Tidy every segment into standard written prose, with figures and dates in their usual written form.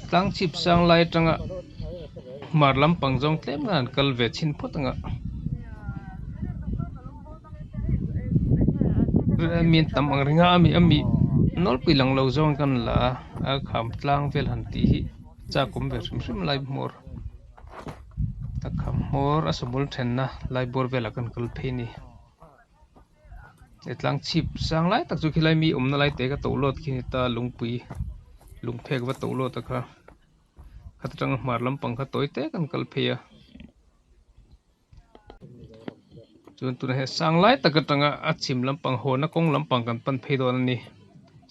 tlang chip sang lai tanga mar lam pang jong tlem ngan kal ve chin phut anga min tam ang ringa ami nol pilang lo zong kan la a kham tlang vel han ti hi cha kum ve rim lai mor a kham mor a somul thenna lai bor vela kan kal pheni etlang chip sang lai tak chu khilai mi umna lai te ka to lot khi ta lungpui lungphek wa to lot kha khatang mar lam pang kha toy te kan kal phia chun tu he sang lai tak atanga achim lam pang ho na kong lam pang kan pan phei don ni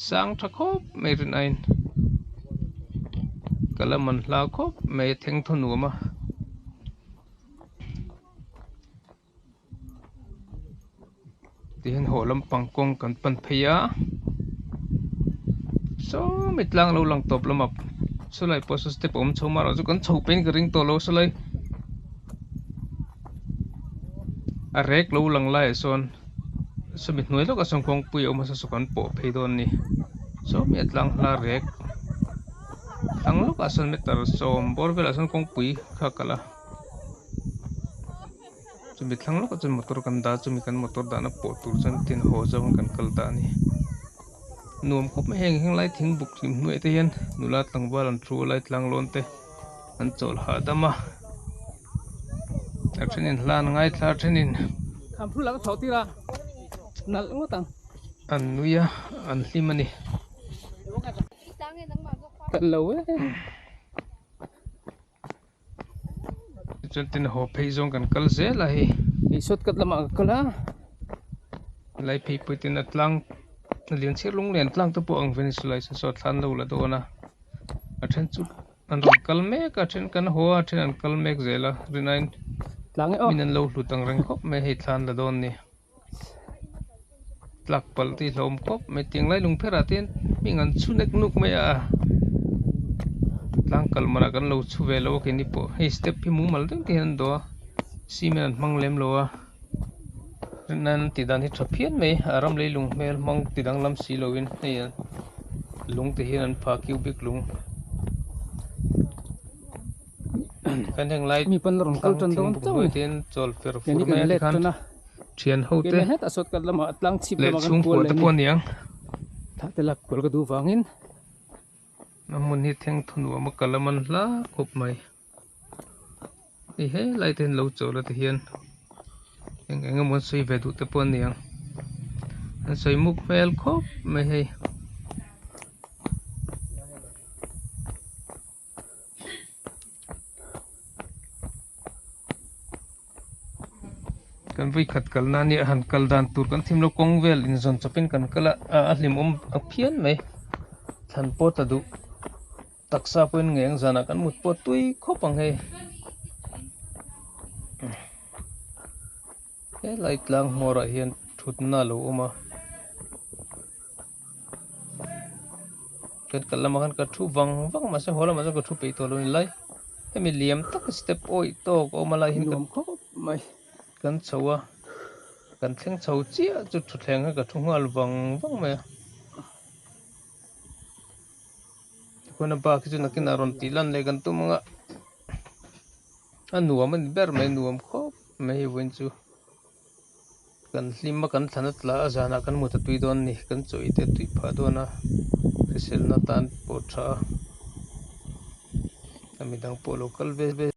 sang tha khop me rin ain kalaman la khop me theng thonu ma tihen ho lam pang kong kan pan phia so mitlang lo lang top lamap sulai poso step om choma ro kan chho pen ka ring to lo sulai a rek lo lang lai son subit noi lo ka song kong pui om sa sukan po pheidon ni so mi atlang la rek ang lo ka son metar som bor vela son kong pui kha kala subit lang lo ka chun motor kan da chumi kan motor da na po tur chan tin ho jong kan kal da ni nuam khop me heng lai thing buk thim nuai te hian nula tlangwal an thu lai tlang lon te an chol ha dama athenin hlan ngai thla thenin tham phu lang thau ti ra nal ngo tang an nuya an hlimani kan lo chun tin ho phei jong kan kal ze la hi i shot kat lama kala lai phei putin atlang lian chir lung len tlang te po ang venezuela sa so thlan lo la do na athen chu an ron kal me ka then kan ho athen an kal mek zela rinain lang e o minan lo hlutang reng khop me he thlan la don ni tlak pal ti hlom khop me ting lai lung phera ten mingan chunek nuk me a tlang kal mana kan lo chu ve lo ke ni po he step hi mu mal ding ti han do simen mang lem lo a nan ti dan hi thaphian me aram le lung mel mang ti dang lam si loin he lung te hian an pha cubic lung kan heng lai mi pan ron kal ton don chau ten chol fer yani fur me kan let khan na thian ho ke te het asot kat lama atlang chip le lama kan chung pol ko te pon yang tha te lak pol ka du wangin namun hi theng thunu ma kalaman la khop mai e he lai ten lo chola te hian eng mon sui ve du te pon yang an soi muk mel khop me he kan vui khat kal na ni han kal dan tur kan thim lo kong vel in zon chapin kan kala a hlim a phian mai than po ta du taksa poin ngeng zana kan mut po tui khopang he he lai tlang mora hian thut na lo oma kan kalama kan ka thu wang wang ma se hola ma ka thu pe to lo lai hemi liam tak step oi to ko malai hin kan khop mai kan chawa kan thleng chho chia chu thu thleng ka thu ngal wang wang me kona ba ki chu nakin aron tilan le kan tu manga anuam an ber mai nuam khop mai win chu kan hlimma kan thlanat la azana kan muta tui don ni kan choi te tui pha dona resel na tan po tha amidang po local ve